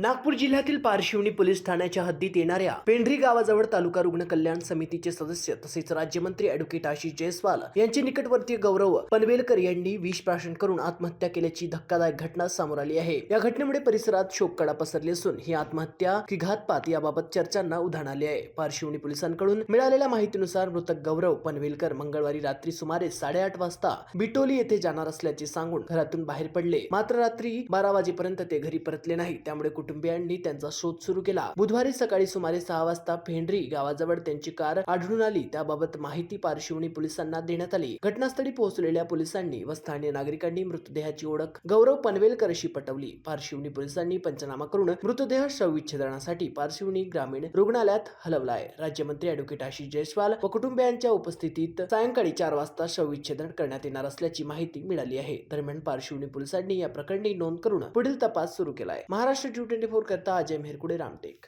नागपूर जिल्ह्यातील पारशिवनी पोलीस ठाण्याच्या हद्दीत येणाऱ्या पेंढरी गावाजवळ तालुका रुग्ण कल्याण समितीचे सदस्य तसेच राज्यमंत्री ॲडव्होकेट आशिष जयस्वाल यांचे निकटवर्तीय गौरव पनवेलकर यांनी विष प्राशन करून आत्महत्या केल्याची धक्कादायक घटना समोर आली आहे। या घटनेमुळे परिसरात शोककळा पसरली असून ही आत्महत्या की घातपात याबाबत चर्चांना उधाण आले आहे। पारशिवनी पोलिसांकडून मिळालेल्या माहितीनुसार मृतक गौरव पनवेलकर मंगळवारी रात्री सुमारे 8:30 वाजता बिटोली येथे जाणार असल्याचे सांगून घरातून बाहेर पडले, मात्र रात्री 12 वाजेपर्यंत ते घरी परतले नाही। त्यामुळे कुटुंबियांनी त्यांचा शोध सुरू केला। बुधवारी सकाळी सुमारे 6 वाजता पेंढरी गावाजवळ त्यांची कार आढळून आली। त्याबाबत माहिती पारशिवनी पोलिसांना देण्यात आली। घटनास्थळी पोहोचलेल्या पोलिसांनी व स्थानिक नागरिकांनी मृतदेहाची ओळख गौरव पनवेलकर अशी पटवली। पारशिवनी पोलिसांनी पंचनामा करून मृतदेह शवविच्छेदनासाठी पारशिवनी ग्रामीण रुग्णालयात हलवला आहे। राज्यमंत्री ॲडव्होकेट आशिष जयस्वाल व कुटुंबियांच्या उपस्थितीत सायंकाळी 4 वाजता शवविच्छेदन करण्यात येणार असल्याची माहिती मिळाली आहे। दरम्यान पारशिवनी पोलिसांनी या प्रकरणी नोंद करून पुढील तपास सुरू केला आहे। महाराष्ट्र 24 करता अजय मेहरकुडे, रामटेक।